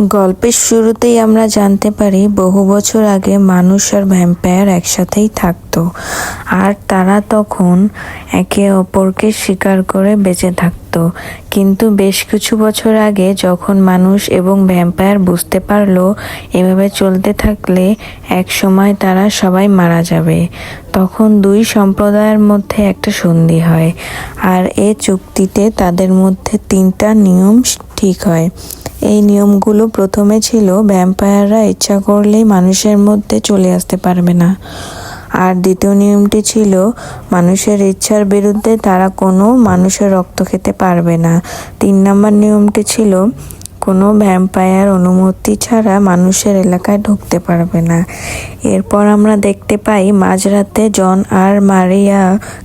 গল্পের শুরুতেই আমরা জানতে পারি বহু বছর আগে মানুষ আর ভ্যাম্পায়ার একসাথেই থাকতো আর তারা তখন একে অপরকে শিকার করে বেঁচে থাকতো। কিন্তু বেশ কিছু বছর আগে যখন মানুষ এবং ভ্যাম্পায়ার বুঝতে পারলো এভাবে চলতে থাকলে এক সময় তারা সবাই মারা যাবে, তখন দুই সম্প্রদায়ের মধ্যে একটা সন্ধি হয় আর এ চুক্তিতে তাদের মধ্যে 3টা নিয়ম ঠিক হয়। এই নিয়মগুলো প্রথমে ছিল ভ্যাম্পায়াররা ইচ্ছা করলেই মানুষের মধ্যে চলে আসতে পারবে না, আর দ্বিতীয় নিয়মটি ছিল মানুষের ইচ্ছার বিরুদ্ধে তারা কোনো মানুষের রক্ত খেতে পারবে না। 3 নম্বর নিয়মটি ছিল কোনো ভ্যাম্পায়ার অনুমতি ছাড়া মানুষের এলাকায় ঢুকতে পারবে না। এরপর আমরা দেখতে পাই মাঝরাতে জন আর মারিয়া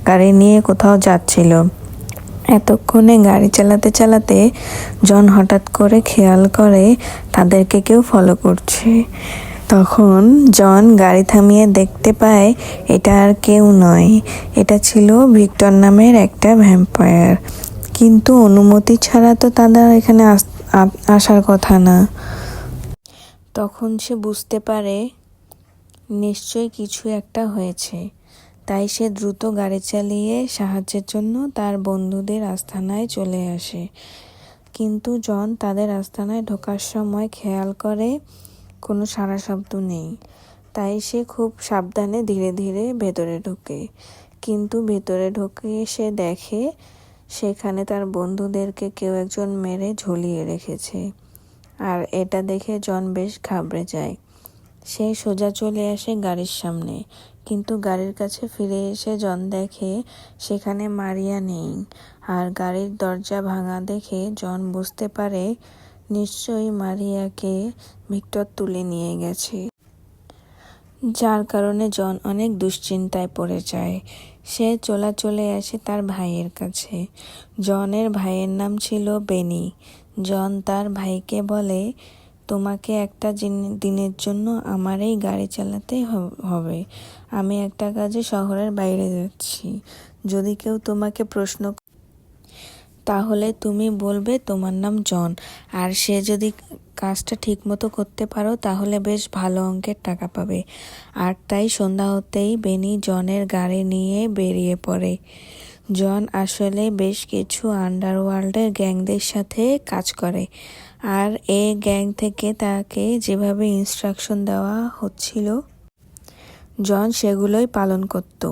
গাড়ি নিয়ে কোথাও যাচ্ছিল। এতক্ষণে গাড়ি চালাতে চালাতে জন হঠাৎ করে খেয়াল করে তাদেরকে কেউ ফলো করছে। তখন জন গাড়ি থামিয়ে দেখতে পায় এটা আর কেউ নয়, এটা ছিল ভিক্টর নামের একটা ভ্যাম্পায়ার। কিন্তু অনুমতি ছাড়া তো তাদের এখানে আসার কথা না। তখন সে বুঝতে পারে নিশ্চয়ই কিছু একটা হয়েছে, তাই সে দ্রুত গাড়ি চালিয়ে সাহায্যের জন্য তার বন্ধুদের আস্তানায় চলে আসে। কিন্তু জন তাদের আস্তানায় ঢোকার সময় খেয়াল করে কোনো সাড়া শব্দ নেই, তাই সে খুব সাবধানে ধীরে ধীরে ভেতরে ঢোকে। কিন্তু ভেতরে ঢোকে সে দেখে সেখানে তার বন্ধুদেরকে কেউ একজন মেরে ঝুলিয়ে রেখেছে, আর এটা দেখে জন বেশ ঘাবড়ে যায়। সে সোজা চলে আসে গাড়ির সামনে, কিন্তু গাড়ির কাছে ফিরে এসে জন দেখে সেখানে মারিয়া নেই, আর গাড়ির দরজা ভাঙা দেখে জন বুঝতে পারে নিশ্চয়ই মারিয়াকে ভিক্টর তুলে নিয়ে গেছে। যার কারণে জন অনেক দুশ্চিন্তায় পড়ে যায়। সে চলে আসে তার ভাইয়ের কাছে। জনের ভাইয়ের নাম ছিল বেনি। জন তার ভাইকে বলে, তোমাকে একটা দিনের জন্য আমার এই গাড়ি চালাতে হবে। আমি একটা কাজে শহরের বাইরে যাচ্ছি। যদি কেউ তোমাকে প্রশ্ন তাহলে তুমি বলবে তোমার নাম জন, আর সে যদি কাজটা ঠিক মতো করতে পারো তাহলে বেশ ভালো অঙ্কের টাকা পাবে। আর তাই সন্ধ্যা হতেই বেনি জনের গাড়ি নিয়ে বেরিয়ে পড়ে। জন আসলে বেশ কিছু আন্ডারওয়ার্ল্ডের গ্যাংদের সাথে কাজ করে, আর এই গ্যাং থেকে তাকে যেভাবে ইনস্ট্রাকশন দেওয়া হচ্ছিল জন সেগুলোই পালন করত।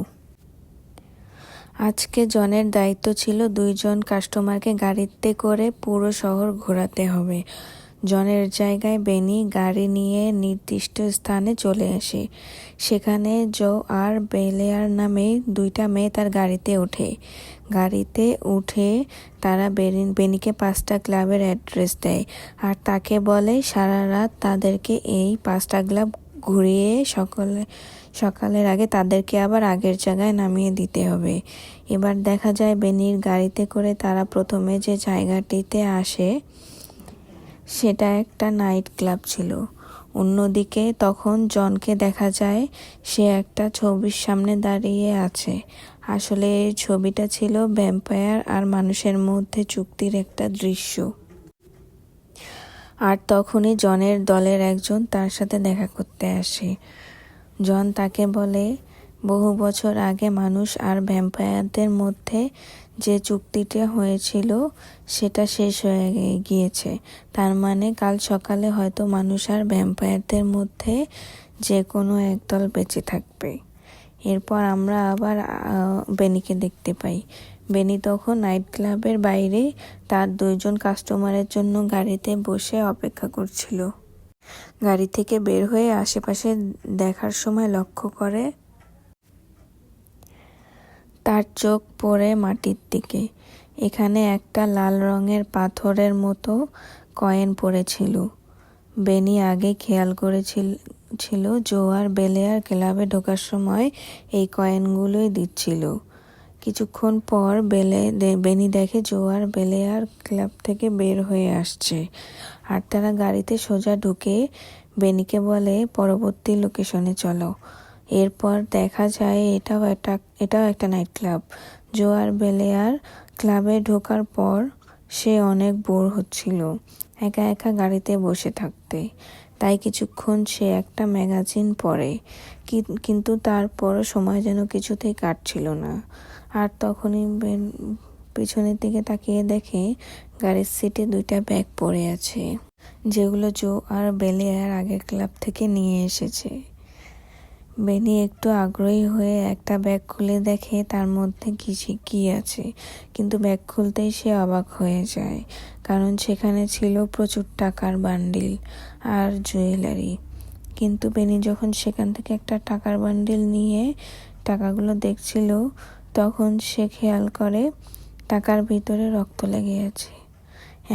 আজকে জনের দায়িত্ব ছিল 2 জন কাস্টমারকে গাড়িতে করে পুরো শহর ঘোরাতে হবে। জনের জায়গায় বেনি গাড়ি নিয়ে নির্দিষ্ট স্থানে চলে আসে। সেখানে জো আর বেলেয়ার নামে 2টা মেয়ে তার গাড়িতে ওঠে। গাড়িতে উঠে তারা বেনিকে 5টা ক্লাবের অ্যাড্রেস দেয়, আর তাকে বলে সারা রাত তাদেরকে এই 5টা ক্লাব ঘুরিয়ে সকালের আগে তাদেরকে আবার আগের জায়গায় নামিয়ে দিতে হবে। এবার দেখা যায় বেনির গাড়িতে করে তারা প্রথমে যে জায়গাটিতে আসে সেটা একটা নাইট ক্লাব ছিল। অন্যদিকে তখন জনকে দেখা যায় সে একটা ছবির সামনে দাঁড়িয়ে আছে। আসলে এই ছবিটা ছিল ভ্যাম্পায়ার আর মানুষের মধ্যে চুক্তির একটা দৃশ্য। আর তখনই জনের দলের একজন তার সাথে দেখা করতে আসে। জন তাকে বলে বহু বছর আগে মানুষ আর ভ্যাম্পায়ারদের মধ্যে যে চুক্তিটা হয়েছিল সেটা শেষ হয়ে গিয়েছে। তার মানে কাল সকালে হয়তো মানুষ আর ভ্যাম্পায়ারদের মধ্যে যে কোনো একদল বেঁচে থাকবে। এরপর আমরা আবার বেনিকে দেখতে পাই। বেনি তখন নাইট ক্লাবের বাইরে তার 2 জন কাস্টমারের জন্য গাড়িতে বসে অপেক্ষা করছিল। গাড়ি থেকে বের হয়ে আশেপাশে দেখার সময় লক্ষ্য করে তার চোখ পড়ে মাটির দিকে। এখানে একটা লাল রঙের পাথরের মতো কয়েন পড়েছিল। বেনি আগে খেয়াল করেছিল জো আর বেলেয়ার ক্লাবে ঢোকার সময় এই কয়েনগুলোই দিচ্ছিল। কিছুক্ষণ পর বেনি দেখে জো আর বেলেয়ার ক্লাব থেকে বের হয়ে আসছে, আর তারা গাড়িতে সোজা ঢুকে বেনিকে বলে পরবর্তী লোকেশনে চলো। এরপর দেখা যায় এটাও একটা নাইট ক্লাব। জো আর বেলেয়ার ক্লাবে ঢোকার পর সে অনেক বোর হচ্ছিল। একা একা গাড়িতে বসে থাকতে। তাই কিছুক্ষণ সে একটা ম্যাগাজিন পড়ে, কিন্তু তারপরও সময় যেন কিছুতেই কাটছিল না। আর তখনই পিছনের দিকে তাকিয়ে দেখে গাড়ির সিটে 2টা ব্যাগ পড়ে আছে, যেগুলো জো আর বেলিয়ার আগের ক্লাব থেকে নিয়ে এসেছে। বেনি একটু আগ্রহী হয়ে একটা ব্যাগ খুলে দেখে তার মধ্যে কি আছে, কিন্তু ব্যাগ খুলতেই সে অবাক হয়ে যায়, কারণ সেখানে ছিল প্রচুর টাকার বান্ডিল আর জুয়েলারি। কিন্তু বেনি যখন সেখান থেকে একটা টাকার বান্ডিল নিয়ে টাকাগুলো দেখছিল, তখন সে খেয়াল করে টাকার ভিতরে রক্ত লেগে আছে।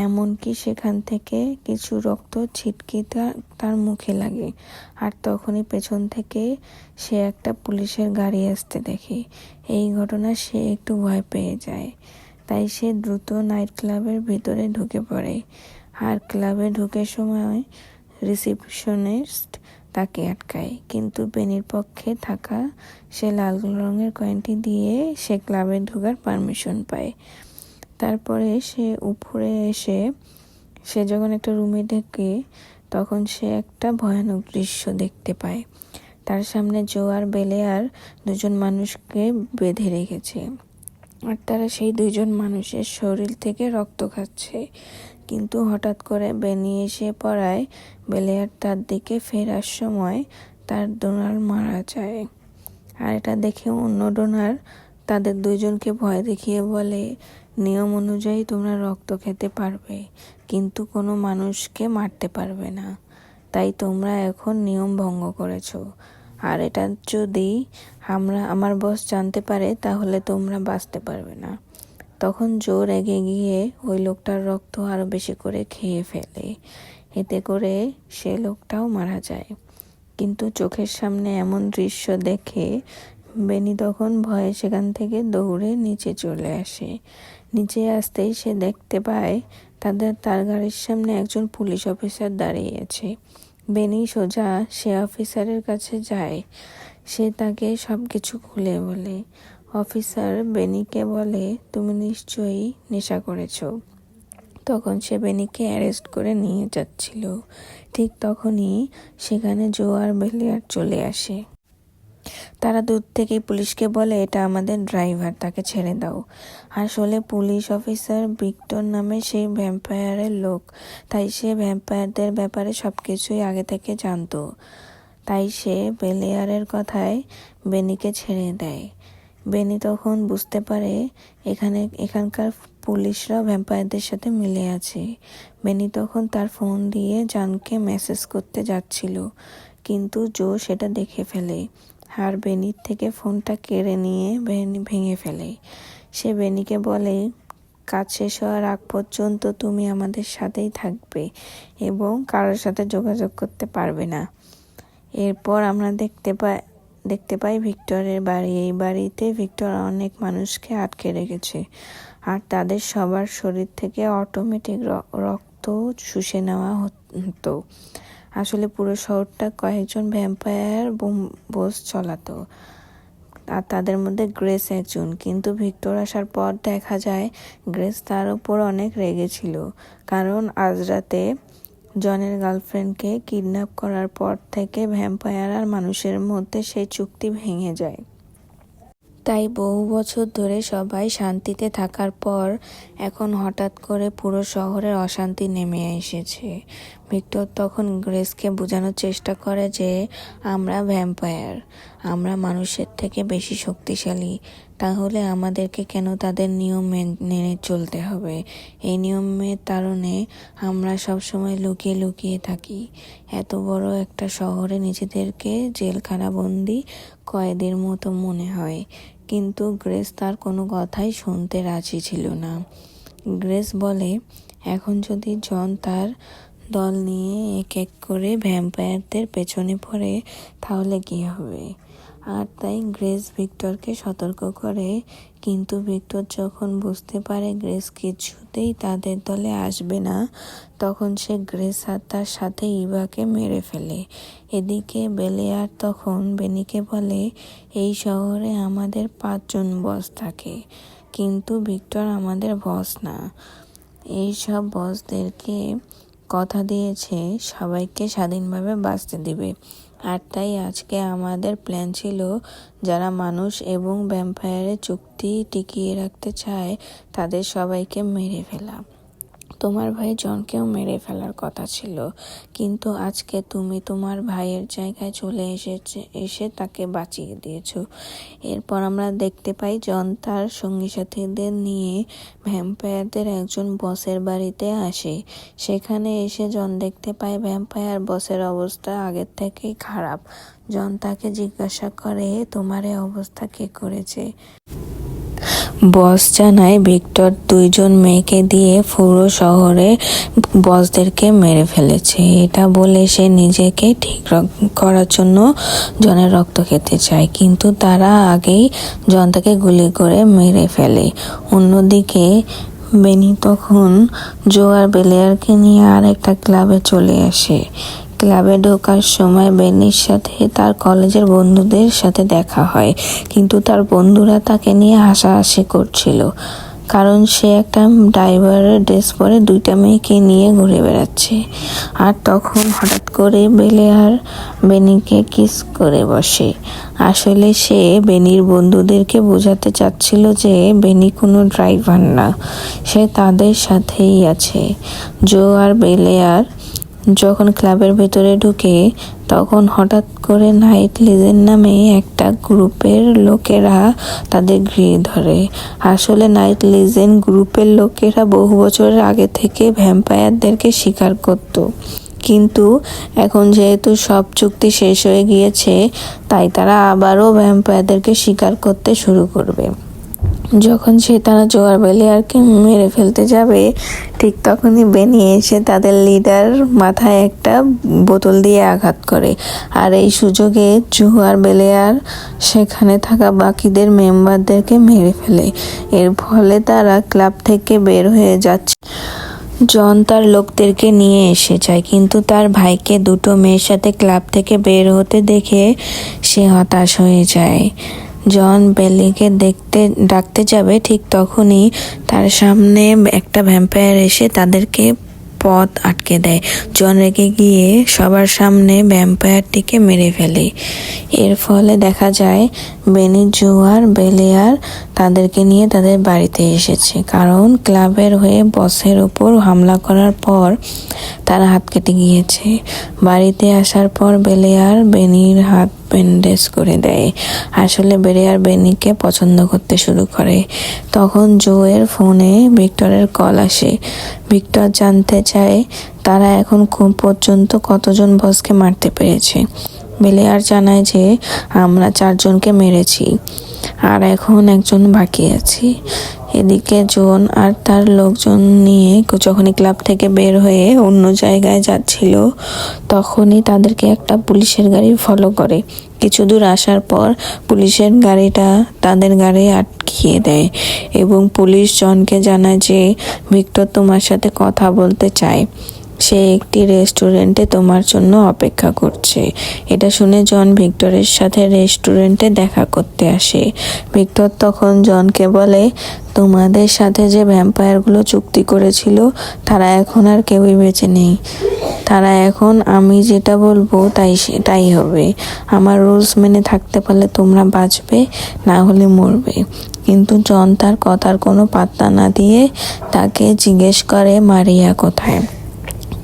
এমনকি সেখান থেকে কিছু রক্ত ছিটকে তার মুখে লাগে। আর তখনই পেছন থেকে সে একটা পুলিশের গাড়ি আসতে দেখে। এই ঘটনা সে একটু ভয় পেয়ে যায়। তাই সে দ্রুত নাইট ক্লাবের ভিতরে ঢুকে পড়ে। আর ক্লাবে ঢুকে সময় রিসিপশনিস্ট তাকে আটকায়, কিন্তু বেনির পক্ষে থাকা সে লাল রঙের কয়েনটি দিয়ে সে ক্লাবে ঢোকার পারমিশন পায়। তারপরে সে উপরে এসে সে যখন একটা রুমে ঢোকে, তখন সে একটা ভয়ানক দৃশ্য দেখতে পায়। তার সামনে জো আর বেলেয়ার 2জন মানুষকে বেঁধে রেখেছে, আর তারা সেই 2জন মানুষের শরীর থেকে রক্ত খাচ্ছে। কিন্তু হঠাৎ করে বেনি এসে পড়ায় বেলেয়ার তার দিকে ফেরার সময় তার ডোনার মারা যায়। আর এটা দেখে অন্য ডোনার তাদের 2জনকে ভয় দেখিয়ে বলে, নিয়ম অনুযায়ী তোমরা রক্ত খেতে পারবে, কিন্তু কোনো মানুষকে মারতে পারবে না। তাই তোমরা এখন নিয়ম ভঙ্গ করেছো, আর এটা যদি আমার বস জানতে পারে তাহলে তোমরা বাঁচতে পারবে না। তখন জো রেগে গিয়ে ওই লোকটার রক্ত আরো বেশি করে খেয়ে ফেলে। এতে করে সে লোকটাও মারা যায়। কিন্তু চোখের সামনে এমন দৃশ্য দেখে বেনি তখন ভয়ে সেখান থেকে দৌড়ে নিচে চলে আসে। নিচে আসতেই সে দেখতে পায় তার গাড়ির সামনে একজন পুলিশ অফিসার দাঁড়িয়ে আছে। বেনি সোজা সে অফিসারের কাছে যায়। সে তাকে সবকিছু খুলে বলে। অফিসার বেনিকে বলে, তুমি নিশ্চয়ই নেশা করেছো। তখন সে বেনিকে অ্যারেস্ট করে নিয়ে যাচ্ছিল। ঠিক তখনই সেখানে জো আর বেলিয়ার চলে আসে। তারা দূর থেকেই পুলিশকে বলে, এটা আমাদের ড্রাইভার, তাকে ছেড়ে দাও। আসলে পুলিশ অফিসার ভিক্টর নামে সেই ভ্যাম্পায়ারের লোক, তাই সে ভ্যাম্পায়ারদের ব্যাপারে সবকিছুই আগে থেকে জানতো। তাই সে বেলিয়ারের কথায় বেনিকে ছেড়ে দেয়। বেনি তখন বুঝতে পারে এখানকার পুলিশরা ভ্যাম্পায়ারদের সাথে মিলে আছে। বেনি তখন তার ফোন দিয়ে জানকে মেসেজ করতে যাচ্ছিল, কিন্তু জো সেটা দেখে ফেলে আর বেনির থেকে ফোনটা কেড়ে নিয়ে ভেঙে ফেলে। সে বেনিকে বলে, কাজ শেষ হওয়ার আগ পর্যন্ত তুমি আমাদের সাথেই থাকবে এবং কারোর সাথে যোগাযোগ করতে পারবে না। এরপর আমরা দেখতে পাই ভিক্টরের বাড়ি। এই বাড়িতে ভিক্টর অনেক মানুষকে আটকে রেখেছে, আর তাদের সবার শরীর থেকে অটোমেটিক রক্ত শুষে নেওয়া হতো। আসলে পুরো শহরটা কয়েকজন ভ্যাম্পায়ার বোস চালাতো, আর তাদের মধ্যে গ্রেস একজন। কিন্তু ভিক্টর আসার পর দেখা যায় গ্রেস তার উপর অনেক রেগেছিল, কারণ আজ রাতে জনের গার্লফ্রেন্ডকে কিডন্যাপ করার পর থেকে ভ্যাম্পায়ার আর মানুষের মধ্যে সেই চুক্তি ভেঙে যায়। তাই বহু বছর ধরে সবাই শান্তিতে থাকার পর এখন হঠাৎ করে পুরো শহরের অশান্তি নেমে এসেছে। ভিক্টর তখন গ্রেসকে বোঝানোর চেষ্টা করে যে আমরা ভ্যাম্পায়ার, আমরা মানুষের থেকে বেশি শক্তিশালী, তাহলে আমাদেরকে কেন তাদের নিয়ম মেনে চলতে হবে। এই নিয়মের কারণে আমরা সবসময় লুকিয়ে লুকিয়ে থাকি। এত বড় একটা শহরে নিজেদেরকে জেলখানাবন্দি কয়েদির মতো মনে হয়। কিন্তু গ্রেস তার কোনো কথাই শুনতে রাজি ছিল না। গ্রেস বলে, এখন যদি জন তার দল নিয়ে এক এক করে ভ্যাম্পায়ারদের পেছনে পড়ে তাহলে কি হবে। আর তাই গ্রেস ভিক্টরকে সতর্ক করে, কিন্তু ভিক্টর যখন বুঝতে পারে গ্রেস কিছুতেই তাদের দলে আসবে না, তখন সে গ্রেস আর তার সাথে ইভাকে মেরে ফেলে। এদিকে বেলিয়ার তখন বেনিকে বলে, এই শহরে আমাদের 5জন বস থাকে, কিন্তু ভিক্টর আমাদের বস না। এই সব বসদেরকে কথা দিয়েছে সবাইকে স্বাধীনভাবে বাঁচতে দিবে। আর তাই আজকে আমাদের প্ল্যান ছিল, যারা মানুষ এবং ভ্যাম্পায়ারের চুক্তি টিকিয়ে রাখতে চায় তাদের সবাইকে মেরে ফেলা। তোমার ভাই জনকেও মেরে ফেলার কথা ছিল, কিন্তু আজকে তুমি তোমার ভাইয়ের জায়গায় চলে এসে তাকে বাঁচিয়ে দিয়েছো। এরপর আমরা দেখতে পাই জন তার সঙ্গী সাথীদের নিয়ে ভ্যাম্পায়ারদের একজন বসের বাড়িতে আসে। সেখানে এসে জন দেখতে পায় ভ্যাম্পায়ার বসের অবস্থা আগের থেকেই খারাপ। জন তাকে জিজ্ঞাসা করে, তোমার এই অবস্থা কে করেছে? বস জানায় ভিক্টর 2জন মেয়েকে দিয়ে পুরো শহরে বসদেরকে মেরে ফেলেছে। এটা বলে সে নিজেকে ঠিক করার জন্য জনের রক্ত খেতে চায়, কিন্তু তারা আগেই জন তাকে গুলি করে মেরে ফেলে। অন্যদিকে বেনি তখন জো আর বেলেয়ারকে নিয়ে আর একটা ক্লাবে চলে আসে। ক্লাবে ঢোকার সময় বেনির সাথে তার কলেজের বন্ধুদের সাথে দেখা হয়, কিন্তু তার বন্ধুরা তাকে নিয়ে হাসাহাসি করছিল, কারণ সে একটা ড্রাইভারের ড্রেস পরে 2টা মেয়েকে নিয়ে ঘুরে বেড়াচ্ছে। আর তখন হঠাৎ করে বেলেয়ার বেনিকে কিস করে বসে। আসলে সে বেনির বন্ধুদেরকে বোঝাতে চাচ্ছিল যে বেনি কোনো ড্রাইভার না, সে তাদের সাথেই আছে। জো আর বেলেয়ার যখন ক্লাবের ভেতরে ঢুকে, তখন হঠাৎ করে নাইট লিজেন্ড নামে একটা গ্রুপের লোকেরা তাদের ঘিরে ধরে। আসলে নাইট লিজেন্ড গ্রুপের লোকেরা বহু বছরের আগে থেকে ভ্যাম্পায়ারদেরকে শিকার করত, কিন্তু এখন যেহেতু সব চুক্তি শেষ হয়ে গিয়েছে, তাই তারা আবারও ভ্যাম্পায়ারদেরকে শিকার করতে শুরু করবে। যখন তারা জো আর বেলেয়ারকে মেরে ফেলতে যাবে, ঠিক তখনই বেনি এসে তাদের লিডার মাথায় একটা বোতল দিয়ে আঘাত করে। আর এই সুযোগে জো আর বেলেয়ার সেখানে থাকা বাকিদের মেম্বারদেরকে মেরে ফেলে। এর ফলে তারা ক্লাব থেকে বের হয়ে যাচ্ছে। জন তার লোকদেরকে নিয়ে এসে যায়, কিন্তু তার ভাইকে 2টো মেয়ের সাথে ক্লাব থেকে বের হতে দেখে সে হতাশ হয়ে যায়। জন বেলিকে ডাকতে যাবে, ঠিক তখনই তার সামনে একটা ভ্যাম্পায়ার এসে তাদেরকে পথ আটকে দেয়। জন রেগে গিয়ে সবার সামনে ভ্যাম্পায়ারটিকে মেরে ফেলে। এর ফলে দেখা যায় বেনি, জো আর বেলেয়ার তাদেরকে নিয়ে তাদের বাড়িতে এসেছে, কারণ ক্লাবের হয়ে বসের ওপর হামলা করার পর তার হাত কেটে গিয়েছে। বাড়িতে আসার পর বেলেয়ার বেনির হাত ব্যান্ডেজ করে দেয়। আসলে বেলেয়ার বেনিকে পছন্দ করতে শুরু করে। তখন জো এর ফোনে ভিক্টরের কল আসে। ভিক্টর জানতে চায় তারা এখন পর্যন্ত কতজন বসকে মারতে পেরেছে। বেলেয়ার জানায় যে আমরা 4জনকে মেরেছি, আর এখন একজন বাকি আছে। এদিকে জন আর তার লোকজন নিয়ে যখনই ক্লাব থেকে বের হয়ে অন্য জায়গায় যাচ্ছিল, তখনই তাদেরকে একটা পুলিশের গাড়ি ফলো করে। কিছু দূর আসার পর পুলিশের গাড়িটা তাদের গাড়ি আটকিয়ে দেয় এবং পুলিশ জনকে জানায় যে ভিক্টর তোমার সাথে কথা বলতে চায়। সে একটি রেস্টুরেন্টে তোমার জন্য অপেক্ষা করছে। এটা শুনে জন ভিক্টরের সাথে রেস্টুরেন্টে দেখা করতে আসে। ভিক্টর তখন জনকে বলে, তোমাদের সাথে যে ভ্যাম্পায়ারগুলো চুক্তি করেছিল তারা এখন আর কেউই বেঁচে নেই। তারা এখন আমি যেটা বলবো তাই হবে। আমার রুলস মেনে থাকতে পারলে তোমরা বাঁচবে, না হলে মরবে। কিন্তু জন তার কথার কোনো পাত্তা না দিয়ে তাকে জিজ্ঞেস করে মারিয়া কোথায়।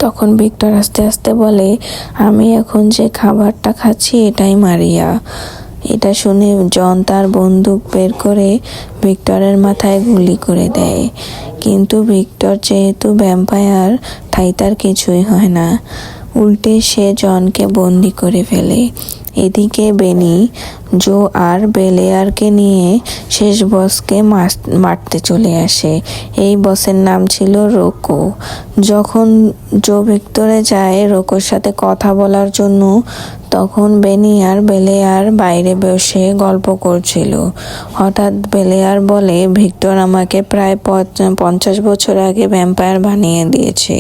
তখন ভিক্টর আস্তে আস্তে বলে, আমি এখন যে খাবারটা খাচ্ছি এটাই মারিয়া। এটা শুনে জন তার বন্দুক বের করে ভিক্টরের মাথায় গুলি করে দেয়, কিন্তু ভিক্টর যেহেতু ভ্যাম্পায়ার তাই তার কিছুই হয় না, উল্টে সে জনকে বন্দি করে ফেলে। এদিকে বেনি, জো আর বেলেয়ারকে নিয়ে শেষ বসকে মারতে চলে আসে। এই বসের নাম ছিল রোকো। যখন জো ভিক্টরে যায় রোকোর সাথে কথা বলার জন্য, তখন বেনি আর বেলেয়ার বাইরে বসে গল্প করছিল। হঠাৎ বেলেয়ার বলে, ভিক্টর আমাকে প্রায় 50 বছর আগে ভ্যাম্পায়ার বানিয়ে দিয়েছে,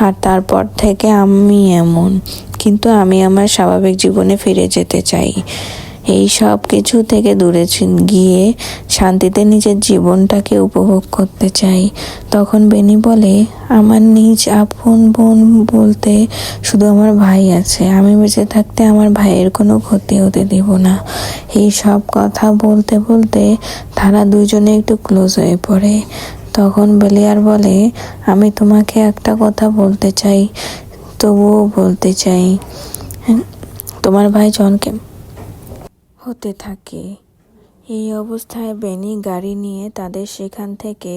আর তারপর থেকে আমি এমন, কিন্তু আমি আমার স্বাভাবিক জীবনে ফিরে যেতে চাই। এই সব কিছু থেকে দূরে গিয়ে শান্তিতে নিজের জীবনটাকে উপভোগ করতে চাই। তখন বেনি বলে, আমার নিজ আপন বোন বলতে শুধু আমার ভাই আছে। আমি বেঁচে থাকতে আমার ভাইয়ের কোনো ক্ষতি হতে দিব না। এই সব কথা বলতে বলতে তারা দুজনে একটু ক্লোজ হয়ে পড়ে। তখন বেলিয়ার বলে, আমি তোমাকে একটা কথা বলতে চাই, তবুও বলতে চাই। তোমার ভাই জনকে হতে থাকে। এই অবস্থায় বেনি গাড়ি নিয়ে তাদের সেখান থেকে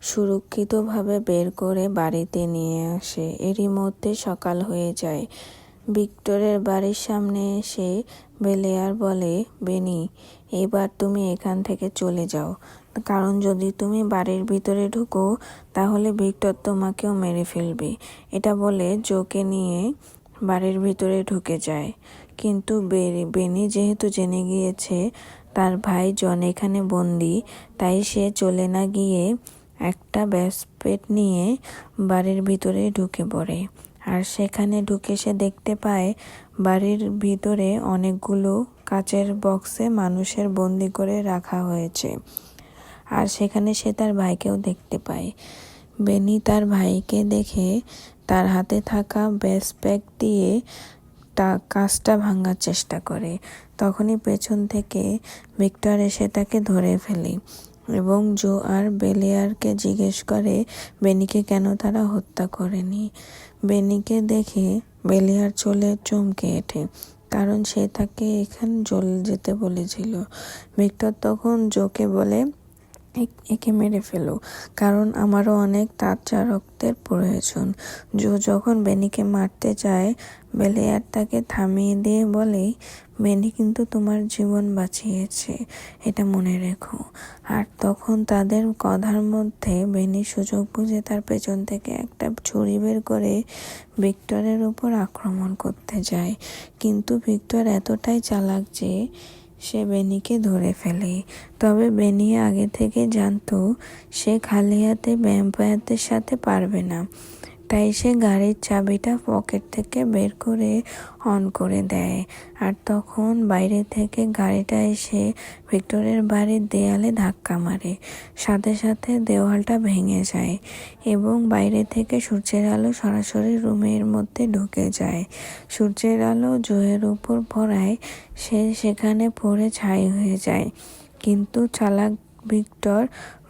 সুরক্ষিতভাবে বের করে বাড়িতে নিয়ে আসে। এরই মধ্যে সকাল হয়ে যায়। ভিক্টরের বাড়ির সামনে এসে বেলিয়ার বলে, বেনি, এবার তুমি এখান থেকে চলে যাও, কারণ যদি তুমি বাড়ির ভিতরে ঢুকো তাহলে ভিক্টর তোমাকেও মেরে ফেলবে। এটা বলে জোকে নিয়ে বাড়ির ভিতরে ঢুকে যায়। কিন্তু বেনি যেহেতু জেনে গিয়েছে তার ভাই জন এখানে বন্দি, তাই সে চলে না গিয়ে একটা ব্যাসপেট নিয়ে বাড়ির ভিতরে ঢুকে পড়ে। আর সেখানে ঢুকে সে দেখতে পায় বাড়ির ভিতরে অনেকগুলো কাচের বক্সে মানুষের বন্দি করে রাখা হয়েছে। আর সেখানে সে তার ভাইকেও দেখতে পায়। বেনি তার ভাইকে দেখে তার হাতে থাকা ব্যাসপ্যাক দিয়ে কাঁচটা ভাঙার চেষ্টা করে। তখনই পেছন থেকে ভিক্টর এসে তাকে ধরে ফেলে এবং জো আর বেলিয়ারকে জিজ্ঞেস করে বেনিকে কেন তারা হত্যা করেনি। বেনিকে দেখে বেলিয়ার চমকে ওঠে, কারণ সে তাকে এখানে চলে যেতে বলেছিল। ভিক্টর তখন জোকে বলে, একে মেরে ফেলো, কারণ আমারও অনেক তাজা রক্তের প্রয়োজন। জো যখন বেনিকে মারতে যায়, বেলিয়ার তাকে থামিয়ে দিয়ে বলে, বেনি কিন্তু তোমার জীবন বাঁচিয়েছে, এটা মনে রেখো। আর তখন তাদের কথার মধ্যে বেনি সুযোগ বুঝে তার পেছন থেকে একটা ছুরি বের করে ভিক্টরের উপর আক্রমণ করতে যায়। কিন্তু ভিক্টর এতটাই চালাক যে সে বেনিকে ধরে ফেলে। তবে বেনি আগে থেকে জানতো সে খালি হাতে ভ্যাম্পায়ারদের সাথে পারবে না, তাই সে গাড়ির চাবিটা পকেট থেকে বের করে অন করে দেয়। আর তখন বাইরে থেকে গাড়িটা এসে ভিক্টরের বাড়ির দেয়ালে ধাক্কা মারে। সাথে সাথে দেওয়ালটা ভেঙে যায় এবং বাইরে থেকে সূর্যের আলো সরাসরি রুমের মধ্যে ঢুকে যায়। সূর্যের আলো জোয়ের উপর পড়ায় সে সেখানে পড়ে ছাই হয়ে যায়। কিন্তু চালাক ভিক্টর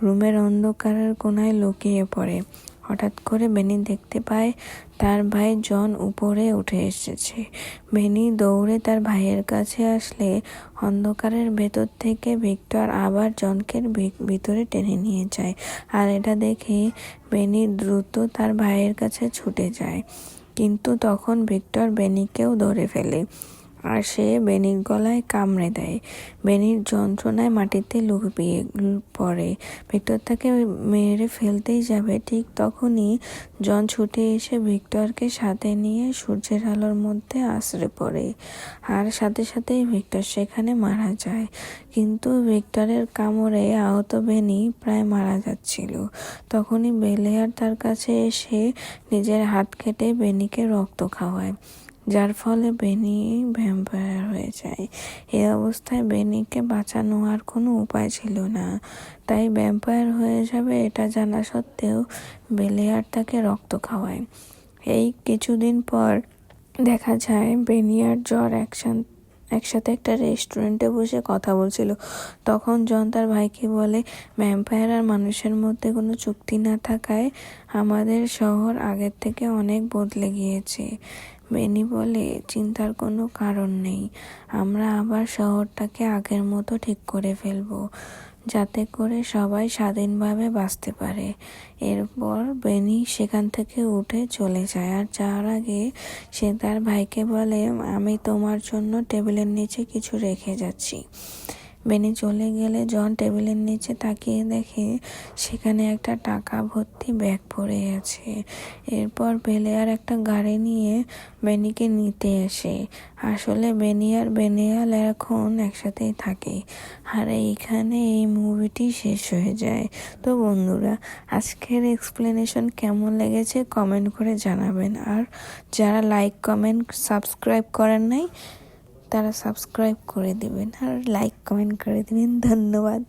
রুমের অন্ধকারের কোণায় লুকিয়ে পড়ে। হঠাৎ করে বেনি দেখতে পায় তার ভাই জন উপরে উঠে এসেছে। বেনি দৌড়ে তার ভাইয়ের কাছে আসলে অন্ধকারের ভেতর থেকে ভিক্টর আবার জনকে ভিতরে টেনে নিয়ে যায়। আর এটা দেখে বেনি দ্রুত তার ভাইয়ের কাছে ছুটে যায়। কিন্তু তখন ভিক্টর বেনিকেও ধরে ফেলে আর সে বেনির গলায় কামড়ে দেয়। বেনির যন্ত্রণায় মাটিতে লুটিয়ে পড়ে। ভিক্টর তাকে মেরে ফেলতেই যাবে, ঠিক তখনই জন ছুটে এসে ভিক্টরকে সাথে নিয়ে সূর্যের আলোর মধ্যে আছড়ে পড়ে। আর সাথে সাথেই ভিক্টর সেখানে মারা যায়। কিন্তু ভিক্টরের কামড়ে আহত বেনি প্রায় মারা যাচ্ছিল। তখনই বেলিয়ার তার কাছে এসে নিজের হাত কেটে বেনিকে রক্ত খাওয়ায়, যার ফলে বেনি ভ্যাম্পায়ার হয়ে যায়। এই অবস্থায় বেনিকে বাঁচানো আর কোনো উপায় ছিল না, তাই ভ্যাম্পায়ার হয়ে যাবে এটা জানা সত্ত্বেও বেলিয়ার তাকে রক্ত খাওয়ায়। এই কিছুদিন পর দেখা যায় বেনি আর জন একসাথে একটা রেস্টুরেন্টে বসে কথা বলছিল। তখন জন তার ভাইকে বলে, ভ্যাম্পায়ার আর মানুষের মধ্যে কোনো চুক্তি না থাকায় আমাদের শহর আগের থেকে অনেক বদলে গিয়েছে। বেনি বলে, চিন্তার কোনো কারণ নেই, আমরা আবার শহরটাকে আগের মতো ঠিক করে ফেলবো, যাতে করে সবাই স্বাধীনভাবে বাঁচতে পারে। এরপর বেনি সেখান থেকে উঠে চলে যায়। আর যাওয়ার আগে সে তার ভাইকে বলে, আমি তোমার জন্য টেবিলের নিচে কিছু রেখে যাচ্ছি। বেনি চলে গেলে জন টেবিলের নিচে তাকিয়ে দেখে সেখানে একটা টাকা ভর্তি ব্যাগ পড়ে আছে। এরপর বেলিয়ার একটা গাড়ি নিয়ে বেনিকে নিতে আসে। আসলে বেনি আর বেনিয়াল এখন একসাথেই থাকে। আর এইখানে এই মুভিটি শেষ হয়ে যায়। তো বন্ধুরা, আজকের এক্সপ্লেনেশন কেমন লেগেছে কমেন্ট করে জানাবেন। আর যারা লাইক কমেন্ট সাবস্ক্রাইব করেন নাই তারা সাবস্ক্রাইব করে দিবেন আর লাইক কমেন্ট করে দিবেন। ধন্যবাদ।